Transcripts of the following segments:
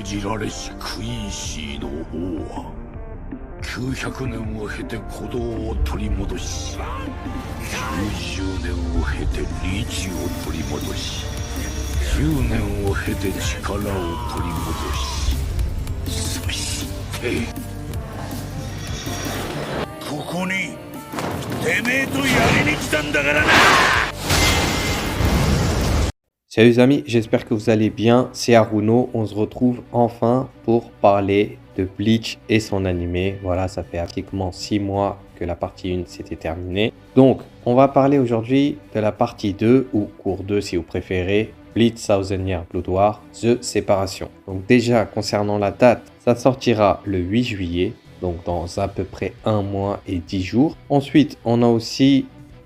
じられしクイーシーの王は900年を経て鼓動を取り戻し90年を経てリーチを取り戻し10年を経て力を取り戻しそしてここにてめえとやりに来たんだからな。 Salut les amis, j'espère que vous allez bien, c'est Haruno, on se retrouve enfin pour parler de Bleach et son animé. Voilà, ça fait pratiquement 6 mois que la partie 1 s'était terminée. Donc, on va parler aujourd'hui de la partie 2, ou cours 2 si vous préférez, Bleach Thousand Year Blood War, The Séparation. Donc déjà, concernant la date, ça sortira le 8 juillet, donc dans à peu près 1 mois et 10 jours. Ensuite, on a aussi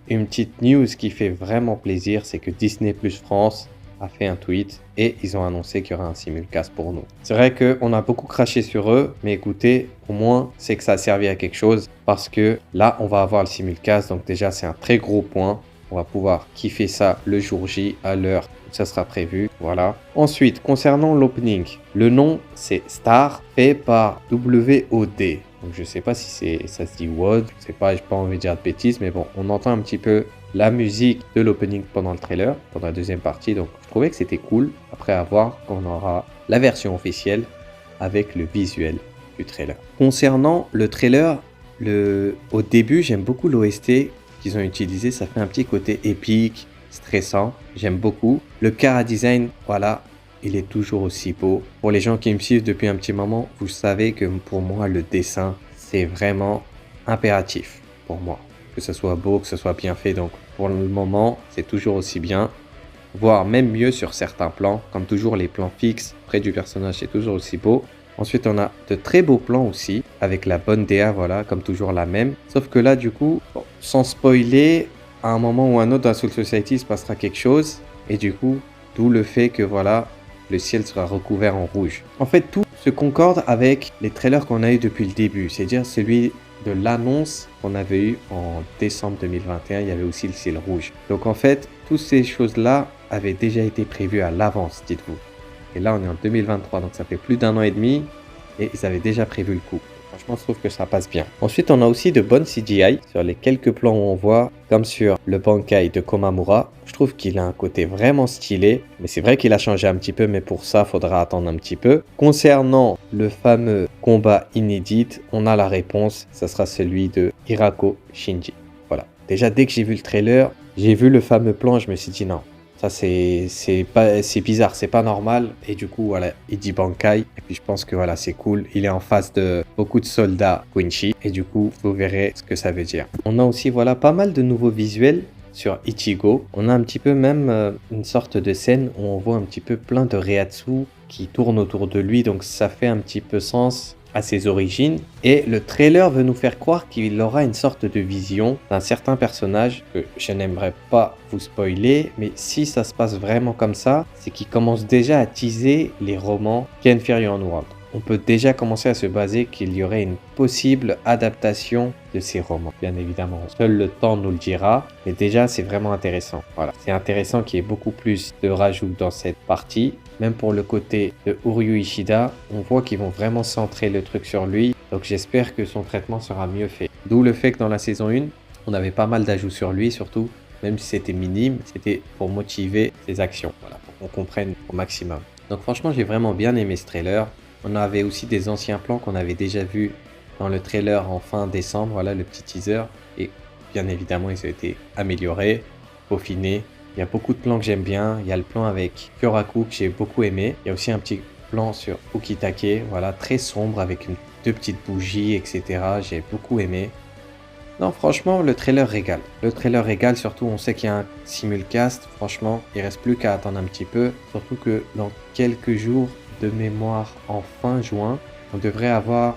une petite news qui fait vraiment plaisir, c'est que Disney Plus France a fait un tweet et ils ont annoncé qu'il y aura un simulcast pour nous. C'est vrai qu'on a beaucoup craché sur eux, mais écoutez, au moins c'est que ça a servi à quelque chose parce que là on va avoir le simulcast, donc déjà c'est un très gros point. On va pouvoir kiffer ça le jour J à l'heure où ça sera prévu. Voilà. Ensuite, concernant l'opening, le nom c'est Star, fait par WOD. Donc je sais pas si ça se dit WOD, je sais pas, j'ai pas envie de dire de bêtises, mais bon, on entend un petit peu la musique de l'opening pendant le trailer, pendant la deuxième partie. Donc je trouvais que c'était cool. Après à voir quand on aura la version officielle avec le visuel du trailer. Concernant le trailer, au début j'aime beaucoup l'OST qu'ils ont utilisé. Ça fait un petit côté épique, stressant. J'aime beaucoup. Le chara design, voilà, il est toujours aussi beau. Pour les gens qui me suivent depuis un petit moment, vous savez que pour moi le dessin c'est vraiment impératif pour moi. Que ce soit beau, que ce soit bien fait. Donc pour le moment, c'est toujours aussi bien, voire même mieux sur certains plans. Comme toujours, les plans fixes près du personnage, c'est toujours aussi beau. Ensuite, on a de très beaux plans aussi, avec la bonne DA, voilà, comme toujours la même. Sauf que là, du coup, bon, sans spoiler, à un moment ou un autre dans Soul Society, il se passera quelque chose. Et du coup, d'où le fait que, voilà, le ciel sera recouvert en rouge. En fait, tout se concorde avec les trailers qu'on a eu depuis le début. C'est-à-dire celui de l'annonce qu'on avait eu en décembre 2021, il y avait aussi le ciel rouge. Donc en fait, toutes ces choses-là avaient déjà été prévues à l'avance, dites-vous. Et là, on est en 2023, donc ça fait plus d'1 an et demi, et ils avaient déjà prévu le coup. Franchement, je trouve que ça passe bien. Ensuite, on a aussi de bonnes CGI sur les quelques plans où on voit, comme sur le Bankai de Komamura. Je trouve qu'il a un côté vraiment stylé, mais c'est vrai qu'il a changé un petit peu, mais pour ça, faudra attendre un petit peu. Concernant le fameux combat inédit, on a la réponse, ça sera celui de Hirako Shinji. Voilà. Déjà, dès que j'ai vu le trailer, j'ai vu le fameux plan, je me suis dit non. Ça, c'est bizarre, c'est pas normal. Et du coup, voilà, il dit Bankai. Et puis, je pense que voilà, c'est cool. Il est en face de beaucoup de soldats Quincy. Et du coup, vous verrez ce que ça veut dire. On a aussi, voilà, pas mal de nouveaux visuels sur Ichigo. On a un petit peu même une sorte de scène où on voit un petit peu plein de Reiatsu qui tournent autour de lui. Donc, ça fait un petit peu sens à ses origines, et le trailer veut nous faire croire qu'il aura une sorte de vision d'un certain personnage que je n'aimerais pas vous spoiler, mais si ça se passe vraiment comme ça, c'est qu'il commence déjà à teaser les romans Ken Furion World. On peut déjà commencer à se baser qu'il y aurait une possible adaptation de ces romans. Bien évidemment, seul le temps nous le dira, mais déjà c'est vraiment intéressant. Voilà, c'est intéressant qu'il y ait beaucoup plus de rajouts dans cette partie. Même pour le côté de Uryu Ishida, on voit qu'ils vont vraiment centrer le truc sur lui. Donc j'espère que son traitement sera mieux fait. D'où le fait que dans la saison 1, on avait pas mal d'ajouts sur lui, surtout, même si c'était minime, c'était pour motiver ses actions. Voilà, pour qu'on comprenne au maximum. Donc franchement, j'ai vraiment bien aimé ce trailer. On avait aussi des anciens plans qu'on avait déjà vus dans le trailer en fin décembre. Voilà le petit teaser. Et bien évidemment, ils ont été améliorés, peaufinés. Il y a beaucoup de plans que j'aime bien. Il y a le plan avec Kyoraku que j'ai beaucoup aimé. Il y a aussi un petit plan sur Ukitake, voilà, très sombre avec deux petites bougies, etc. J'ai beaucoup aimé. Non, franchement, le trailer régale. Le trailer régale, surtout on sait qu'il y a un simulcast. Franchement, il reste plus qu'à attendre un petit peu. Surtout que dans quelques jours de mémoire, en fin juin, on devrait avoir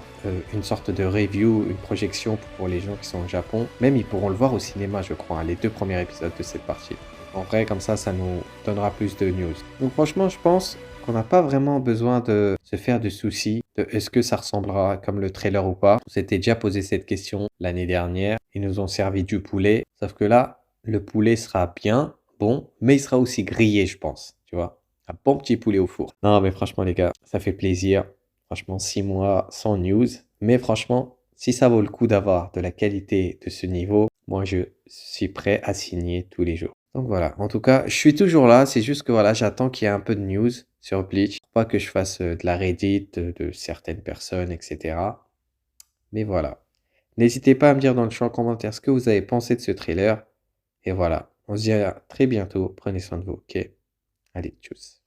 une sorte de review, une projection pour les gens qui sont au Japon. Même ils pourront le voir au cinéma, je crois, hein, les 2 premiers épisodes de cette partie. En vrai, comme ça nous donnera plus de news. Donc franchement, je pense qu'on n'a pas vraiment besoin de se faire de soucis de est-ce que ça ressemblera comme le trailer ou pas. On s'était déjà posé cette question l'année dernière. Ils nous ont servi du poulet. Sauf que là, le poulet sera bien, bon, mais il sera aussi grillé, je pense. Tu vois. Un bon petit poulet au four. Non, mais franchement, les gars, ça fait plaisir. Franchement, 6 mois sans news. Mais franchement, si ça vaut le coup d'avoir de la qualité de ce niveau, moi, je suis prêt à signer tous les jours. Donc voilà, en tout cas, je suis toujours là. C'est juste que voilà, j'attends qu'il y ait un peu de news sur Bleach. Pas que je fasse de la Reddit de certaines personnes, etc. Mais voilà. N'hésitez pas à me dire dans le champ commentaire ce que vous avez pensé de ce trailer. Et voilà, on se dit à très bientôt. Prenez soin de vous, ok? Allez, tchuss.